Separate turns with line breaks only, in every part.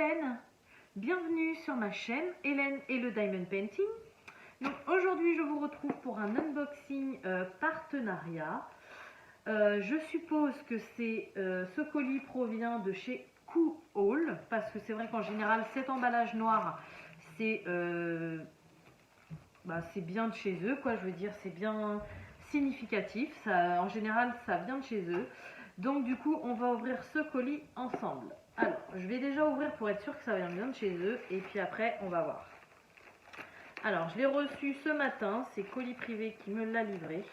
Hélène, bienvenue sur ma chaîne Hélène et le Diamond Painting. Donc aujourd'hui je vous retrouve pour un unboxing partenariat. Je suppose que ce colis provient de chez Cool, parce que c'est vrai qu'en général cet emballage noir c'est bien de chez eux, quoi. Je veux dire, c'est bien significatif. En général ça vient de chez eux. Donc du coup on va ouvrir ce colis ensemble. Alors je vais déjà ouvrir pour être sûr que ça vient bien de chez eux et puis après on va voir. Alors je l'ai reçu ce matin, c'est Colis Privé qui me l'a livré.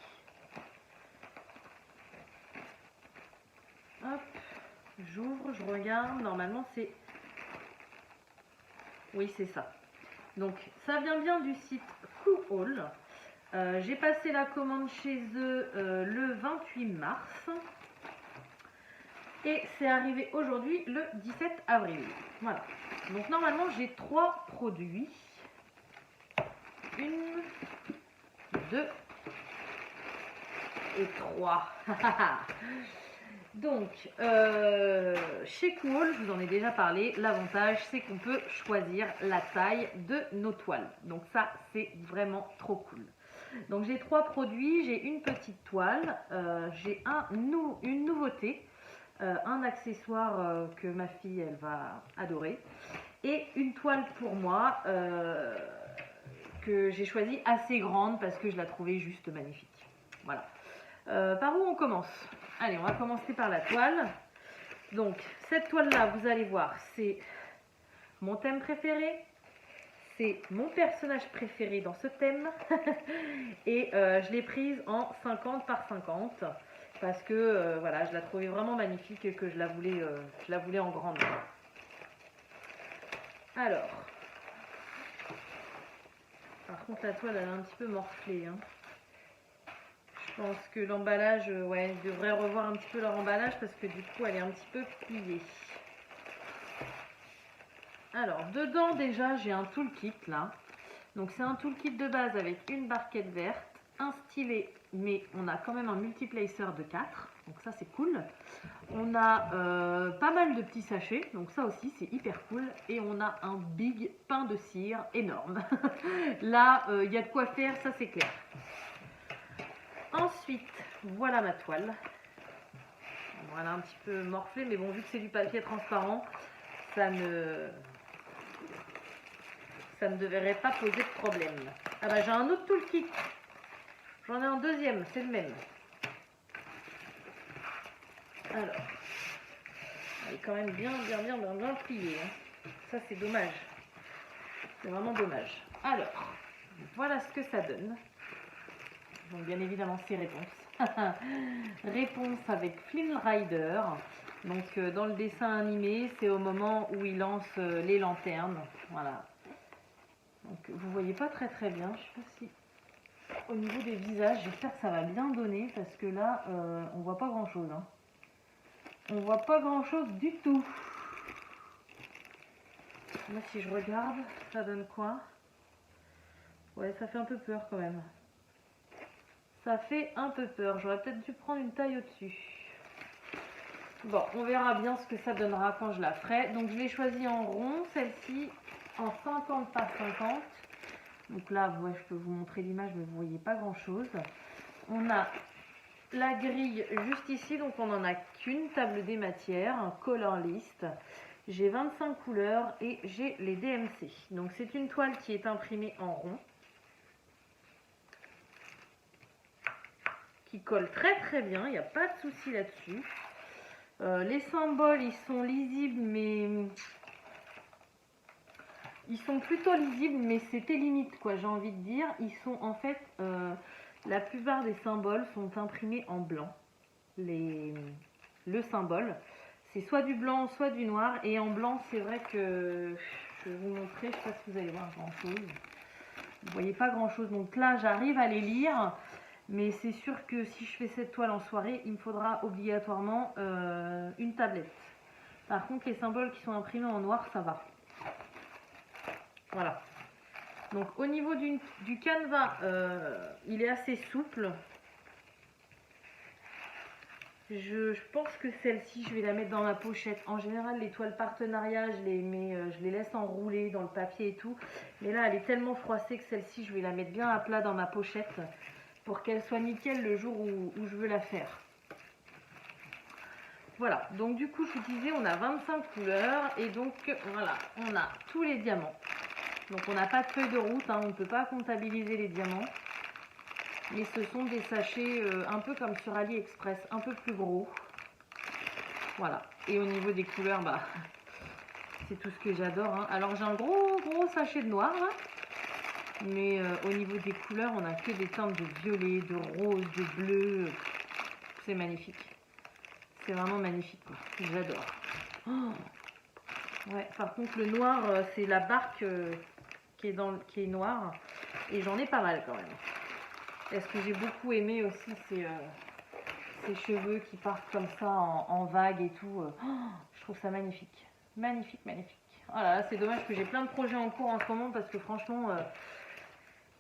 Hop, j'ouvre, je regarde, normalement c'est... Oui, c'est ça. Donc ça vient bien du site Cool. J'ai passé la commande chez eux le 28 mars. Et c'est arrivé aujourd'hui le 17 avril. Voilà. Donc normalement j'ai 3 produits. 1, 2 et 3. Donc chez Cool, je vous en ai déjà parlé, l'avantage c'est qu'on peut choisir la taille de nos toiles. Donc ça c'est vraiment trop cool. Donc j'ai 3 produits, j'ai une petite toile, j'ai une nouveauté. Un accessoire que ma fille elle va adorer et une toile pour moi que j'ai choisie assez grande parce que je la trouvais juste magnifique. Voilà. Par où on commence? Allez, on va commencer par la toile. Donc cette toile là, vous allez voir, c'est mon thème préféré, c'est mon personnage préféré dans ce thème et je l'ai prise en 50 par 50 parce que voilà, je la trouvais vraiment magnifique et que je la voulais en grande. Alors, par contre la toile elle est un petit peu morflée, hein. Je pense que l'emballage, ouais, je devrais revoir un petit peu leur emballage parce que du coup elle est un petit peu pliée. Alors dedans déjà j'ai un toolkit là. Donc c'est un toolkit de base avec une barquette verte, un stylet, mais on a quand même un multiplacer de 4, donc ça c'est cool. On a pas mal de petits sachets, donc ça aussi c'est hyper cool. Et on a un big pain de cire énorme. Là, il y a de quoi faire, ça c'est clair. Ensuite, voilà ma toile. Voilà, un petit peu morflée, mais bon, vu que c'est du papier transparent, ça ne devrait pas poser de problème. Ah bah j'ai un autre toolkit. J'en ai un deuxième, c'est le même. Alors, elle est quand même bien pliée, hein. Ça c'est dommage. C'est vraiment dommage. Alors, voilà ce que ça donne. Donc bien évidemment c'est réponse. Réponse avec Flynn Rider. Donc dans le dessin animé, c'est au moment où il lance les lanternes. Voilà. Donc vous voyez pas très bien. Je sais pas si au niveau des visages, j'espère que ça va bien donner parce que là on voit pas grand chose, hein. On voit pas grand chose du tout. Là si je regarde, ça donne quoi? Ouais, ça fait un peu peur quand même. Ça fait un peu peur. J'aurais peut-être dû prendre une taille au-dessus. Bon, on verra bien ce que ça donnera quand je la ferai. Donc je l'ai choisie en rond, celle-ci en 50 par 50. Donc là, ouais, je peux vous montrer l'image, mais vous voyez pas grand-chose. On a la grille juste ici, donc on n'en a qu'une table des matières, un color list. J'ai 25 couleurs et j'ai les DMC. Donc c'est une toile qui est imprimée en rond, qui colle très bien, il n'y a pas de souci là-dessus. Les symboles, ils sont lisibles, mais ils sont plutôt lisibles, mais c'était limite, quoi, j'ai envie de dire. Ils sont en fait, la plupart des symboles sont imprimés en blanc. Le symbole, c'est soit du blanc, soit du noir. Et en blanc, c'est vrai que je vais vous montrer, je ne sais pas si vous allez voir grand-chose. Vous voyez pas grand-chose. Donc là, j'arrive à les lire. Mais c'est sûr que si je fais cette toile en soirée, il me faudra obligatoirement une tablette. Par contre, les symboles qui sont imprimés en noir, ça va. Voilà. Donc au niveau du canevas, il est assez souple. Je pense que celle-ci, je vais la mettre dans ma pochette. En général, les toiles partenariat, je les laisse enrouler dans le papier et tout. Mais là, elle est tellement froissée que celle-ci, je vais la mettre bien à plat dans ma pochette pour qu'elle soit nickel le jour où je veux la faire. Voilà, donc du coup, je vous disais, on a 25 couleurs et donc voilà, on a tous les diamants. Donc on n'a pas de feuille de route, hein, on ne peut pas comptabiliser les diamants. Mais ce sont des sachets un peu comme sur AliExpress, un peu plus gros. Voilà. Et au niveau des couleurs, bah, c'est tout ce que j'adore. Hein. Alors j'ai un gros sachet de noir là. Mais au niveau des couleurs, on a que des teintes de violet, de rose, de bleu. C'est magnifique. C'est vraiment magnifique. J'adore. Oh, ouais, par contre le noir, c'est la barque qui est noire. Et j'en ai pas mal quand même. Et ce que j'ai beaucoup aimé aussi, c'est ces cheveux qui partent comme ça en vagues et tout. Je trouve ça magnifique. Magnifique, magnifique. Oh là là, c'est dommage que j'ai plein de projets en cours en ce moment parce que franchement,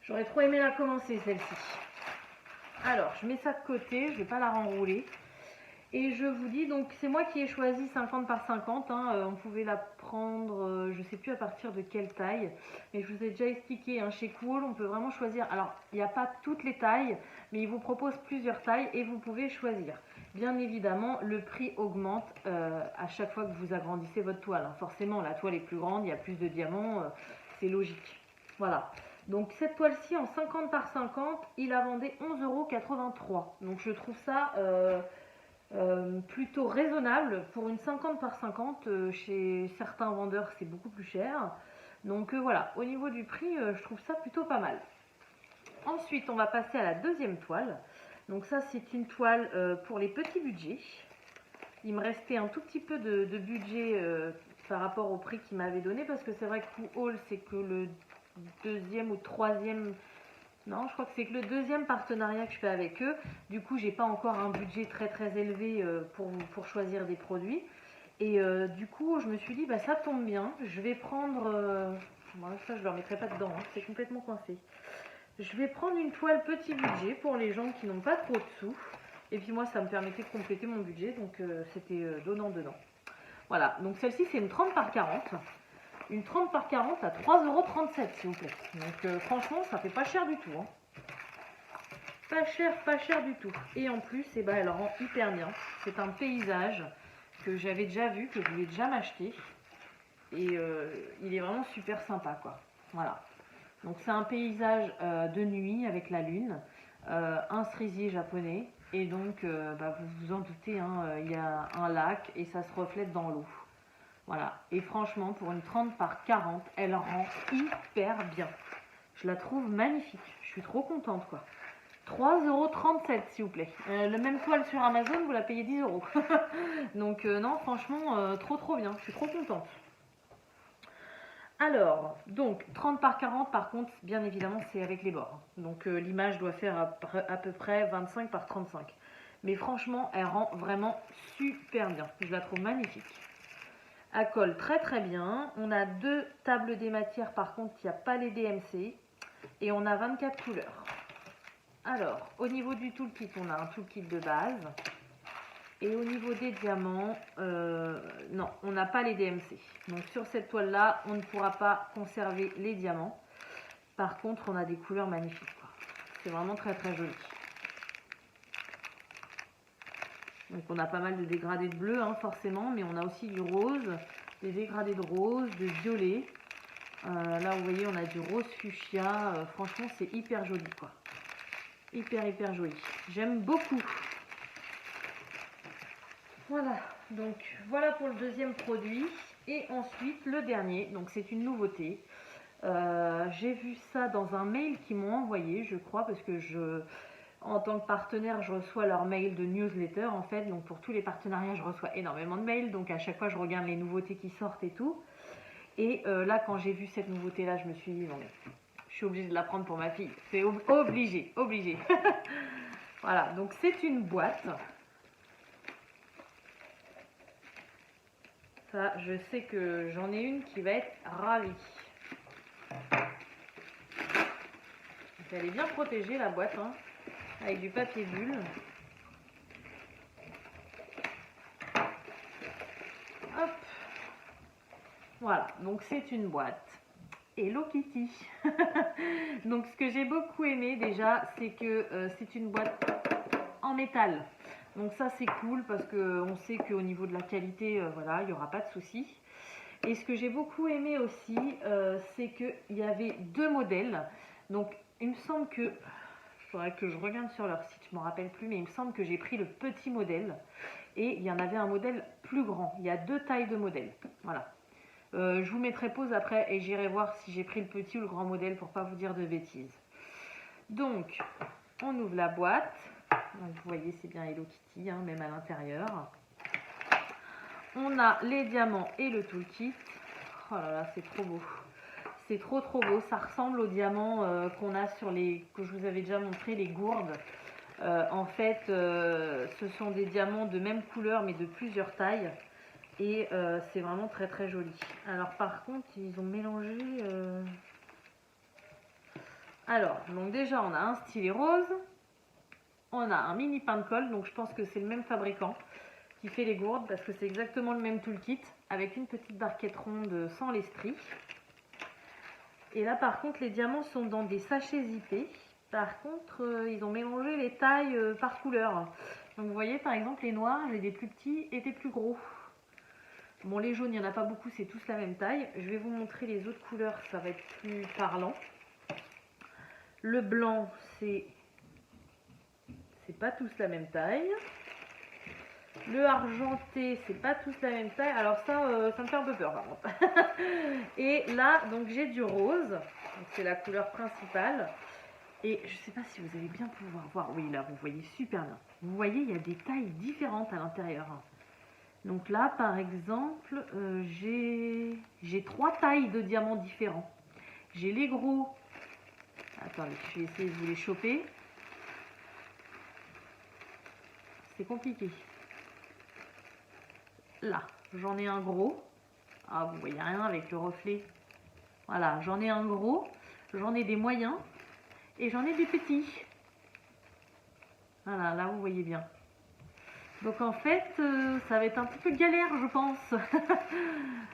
j'aurais trop aimé la commencer celle-ci. Alors, je mets ça de côté, je ne vais pas la renrouler. Et je vous dis, donc c'est moi qui ai choisi 50 par 50, hein, on pouvait la prendre, je ne sais plus à partir de quelle taille, mais je vous ai déjà expliqué, hein, chez Kohl, on peut vraiment choisir, alors il n'y a pas toutes les tailles, mais il vous propose plusieurs tailles et vous pouvez choisir. Bien évidemment, le prix augmente à chaque fois que vous agrandissez votre toile, hein. Forcément, la toile est plus grande, il y a plus de diamants, c'est logique. Voilà. Donc cette toile-ci en 50 par 50, il a vendu 11,83 €. Donc je trouve ça plutôt raisonnable. Pour une 50 par 50, chez certains vendeurs c'est beaucoup plus cher. Donc voilà, au niveau du prix, je trouve ça plutôt pas mal. Ensuite, on va passer à la deuxième toile. Donc ça, c'est une toile pour les petits budgets. Il me restait un tout petit peu de budget par rapport au prix qu'il m'avait donné, parce que c'est vrai que Kohl, c'est que le deuxième ou troisième... Non, je crois que c'est que le deuxième partenariat que je fais avec eux. Du coup, j'ai pas encore un budget très élevé pour choisir des produits. Et du coup, je me suis dit, bah ça tombe bien. Je vais prendre... Bon, ça, je ne le remettrai pas dedans, hein, c'est complètement coincé. Je vais prendre une toile petit budget pour les gens qui n'ont pas trop de sous. Et puis moi, ça me permettait de compléter mon budget, donc c'était donnant-donnant. Voilà, donc celle-ci, c'est une 30 par 40. Une 30 par 40 à 3,37 €, s'il vous plaît. Donc franchement, ça fait pas cher du tout. Hein. Pas cher du tout. Et en plus, eh ben, elle rend hyper bien. C'est un paysage que j'avais déjà vu, que je voulais déjà m'acheter. Et il est vraiment super sympa, quoi. Voilà. Donc c'est un paysage de nuit avec la lune, un cerisier japonais. Et donc, bah, vous vous en doutez, hein, il y a un lac et ça se reflète dans l'eau. Voilà, et franchement, pour une 30 par 40, elle rend hyper bien. Je la trouve magnifique. Je suis trop contente, quoi. 3,37 €, s'il vous plaît. Le même toile sur Amazon, vous la payez 10 €. Donc, non, franchement, trop bien. Je suis trop contente. Alors, donc, 30 par 40, par contre, bien évidemment, c'est avec les bords. Donc, l'image doit faire à peu près 25 par 35. Mais franchement, elle rend vraiment super bien. Je la trouve magnifique. Elle colle très bien. On a 2 tables des matières, par contre il n'y a pas les DMC. Et on a 24 couleurs. Alors, au niveau du toolkit, on a un toolkit de base. Et au niveau des diamants, non, on n'a pas les DMC. Donc sur cette toile-là, on ne pourra pas conserver les diamants. Par contre, on a des couleurs magnifiques. C'est vraiment très joli. Donc on a pas mal de dégradés de bleu, hein, forcément, mais on a aussi du rose, des dégradés de rose, de violet. Là, vous voyez, on a du rose fuchsia. Franchement, c'est hyper joli, quoi. Hyper joli. J'aime beaucoup. Voilà, donc voilà pour le deuxième produit. Et ensuite, le dernier, donc c'est une nouveauté. J'ai vu ça dans un mail qu'ils m'ont envoyé, je crois, parce que en tant que partenaire, je reçois leur mail de newsletter, en fait. Donc pour tous les partenariats, je reçois énormément de mails. Donc à chaque fois, je regarde les nouveautés qui sortent et tout. Et là, quand j'ai vu cette nouveauté-là, je me suis dit, non mais, je suis obligée de la prendre pour ma fille. C'est obligé. Voilà, donc c'est une boîte. Ça, je sais que j'en ai une qui va être ravie. Donc, elle est bien protégée, la boîte, hein, avec du papier bulle. Voilà, donc c'est une boîte Hello Kitty. Donc ce que j'ai beaucoup aimé déjà, c'est que c'est une boîte en métal. Donc ça c'est cool parce qu'on sait qu'au niveau de la qualité, voilà, il n'y aura pas de souci. Et ce que j'ai beaucoup aimé aussi, c'est qu'il y avait deux modèles. Donc il me semble que, il faudrait que je regarde sur leur site, je ne me rappelle plus, mais il me semble que j'ai pris le petit modèle. Et il y en avait un modèle plus grand. Il y a deux tailles de modèles. Voilà. Je vous mettrai pause après et j'irai voir si j'ai pris le petit ou le grand modèle pour pas vous dire de bêtises. Donc, on ouvre la boîte. Donc, vous voyez, c'est bien Hello Kitty, hein, même à l'intérieur. On a les diamants et le toolkit. Oh là là, c'est trop beau. C'est trop beau. Ça ressemble aux diamants qu'on a sur les, que je vous avais déjà montré, les gourdes. En fait, ce sont des diamants de même couleur mais de plusieurs tailles. Et c'est vraiment très joli. Alors par contre, ils ont mélangé... Alors, donc déjà, on a un stylet rose. On a un mini pain de colle. Donc je pense que c'est le même fabricant qui fait les gourdes. Parce que c'est exactement le même toolkit. Avec une petite barquette ronde sans les stries. Et là, par contre, les diamants sont dans des sachets zippés. Par contre, ils ont mélangé les tailles par couleur. Donc vous voyez, par exemple, les noirs, j'ai des plus petits et des plus gros. Bon, les jaunes, il n'y en a pas beaucoup, c'est tous la même taille. Je vais vous montrer les autres couleurs, ça va être plus parlant. Le blanc, c'est pas tous la même taille. Le argenté, c'est pas tous la même taille. Alors ça, ça me fait un peu peur par contre. Et là, donc j'ai du rose. C'est la couleur principale. Et je ne sais pas si vous allez bien pouvoir voir. Oui, là, vous voyez super bien. Vous voyez, il y a des tailles différentes à l'intérieur. Donc là, par exemple, j'ai 3 tailles de diamants différents. J'ai les gros. Attendez, je vais essayer de vous les choper. C'est compliqué. Là, j'en ai un gros. Ah, vous voyez rien avec le reflet. Voilà, j'en ai un gros. J'en ai des moyens. Et j'en ai des petits. Voilà, là, vous voyez bien. Donc en fait, ça va être un petit peu galère, je pense.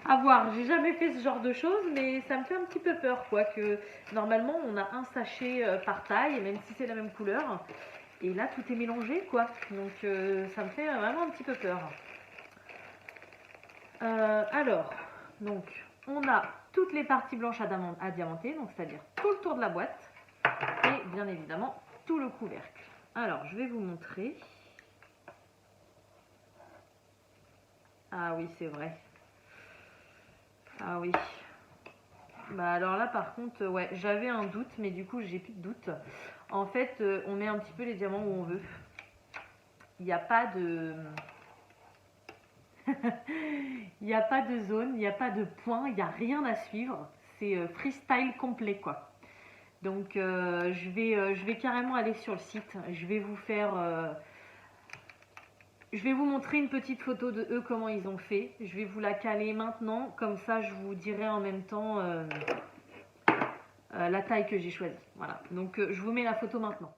À voir, j'ai jamais fait ce genre de choses, mais ça me fait un petit peu peur, quoi. Que normalement, on a un sachet par taille, même si c'est la même couleur. Et là, tout est mélangé, quoi. Donc ça me fait vraiment un petit peu peur. Alors, donc, on a toutes les parties blanches à diamanter, donc c'est-à-dire tout le tour de la boîte. Et bien évidemment, tout le couvercle. Alors, je vais vous montrer. Ah oui, c'est vrai. Ah oui. Bah alors là, par contre, ouais, j'avais un doute, mais du coup, j'ai plus de doute. En fait, on met un petit peu les diamants où on veut. Il n'y a pas de... il n'y a pas de zone, il n'y a pas de point, il n'y a rien à suivre. C'est freestyle complet, quoi. Donc, je vais carrément aller sur le site. Je vais vous faire... je vais vous montrer une petite photo de eux, comment ils ont fait. Je vais vous la caler maintenant, comme ça je vous dirai en même temps la taille que j'ai choisie. Voilà, donc je vous mets la photo maintenant.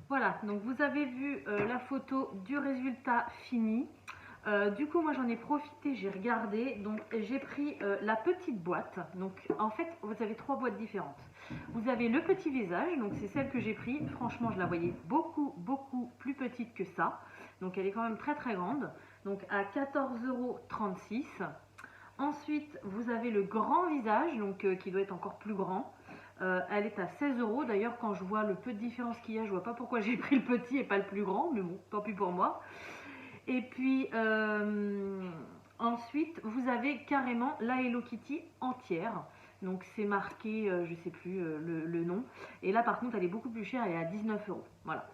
Voilà, donc vous avez vu la photo du résultat fini. Du coup, moi j'en ai profité, j'ai regardé, donc j'ai pris la petite boîte. Donc en fait, vous avez 3 boîtes différentes. Vous avez le petit visage, donc c'est celle que j'ai pris. Franchement, je la voyais beaucoup plus petite que ça. Donc elle est quand même très grande. Donc à 14,36 €. Ensuite, vous avez le grand visage, donc qui doit être encore plus grand. Elle est à 16 €. D'ailleurs, quand je vois le peu de différence qu'il y a, je vois pas pourquoi j'ai pris le petit et pas le plus grand. Mais bon, tant pis pour moi. Et puis ensuite, vous avez carrément la Hello Kitty entière. Donc c'est marqué, je sais plus le nom. Et là par contre, elle est beaucoup plus chère, elle est à 19 €. Voilà.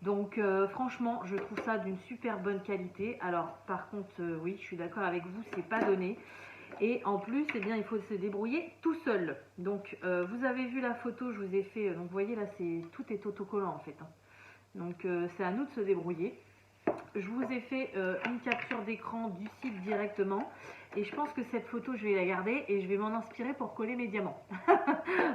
Donc franchement, je trouve ça d'une super bonne qualité. Alors par contre, oui, je suis d'accord avec vous, c'est pas donné. Et en plus, eh bien, il faut se débrouiller tout seul. Donc vous avez vu la photo, je vous ai fait, donc vous voyez là, tout est autocollant en fait. Hein. Donc c'est à nous de se débrouiller. Je vous ai fait une capture d'écran du site directement. Et je pense que cette photo, je vais la garder et je vais m'en inspirer pour coller mes diamants.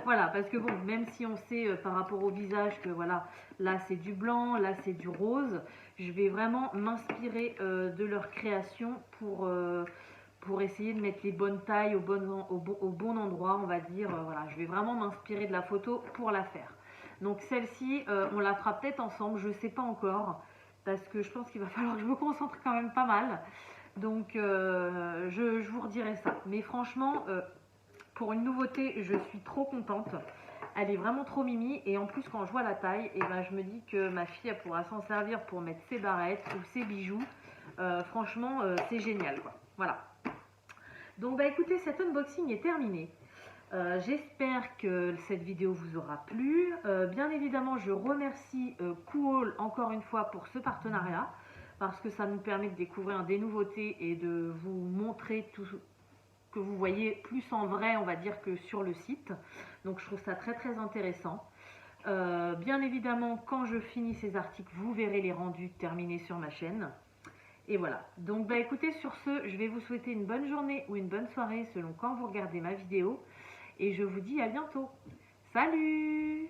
Voilà, parce que bon, même si on sait par rapport au visage que voilà, là c'est du blanc, là c'est du rose, je vais vraiment m'inspirer de leur création pour essayer de mettre les bonnes tailles au bon endroit, on va dire. Voilà, je vais vraiment m'inspirer de la photo pour la faire. Donc celle-ci, on la fera peut-être ensemble, je ne sais pas encore, parce que je pense qu'il va falloir que je me concentre quand même pas mal. Donc je vous redirai ça. Mais franchement, pour une nouveauté, je suis trop contente. Elle est vraiment trop mimi. Et en plus, quand je vois la taille, et ben, je me dis que ma fille elle pourra s'en servir pour mettre ses barrettes ou ses bijoux. Franchement, c'est génial, quoi. Voilà. Donc bah écoutez, cet unboxing est terminé. J'espère que cette vidéo vous aura plu. Bien évidemment, je remercie Kuhaul encore une fois pour ce partenariat parce que ça nous permet de découvrir des nouveautés et de vous montrer tout que vous voyez plus en vrai, on va dire, que sur le site. Donc je trouve ça très très intéressant. Bien évidemment, quand je finis ces articles, vous verrez les rendus terminés sur ma chaîne. Et voilà. Donc bah écoutez, sur ce, je vais vous souhaiter une bonne journée ou une bonne soirée selon quand vous regardez ma vidéo. Et je vous dis à bientôt. Salut!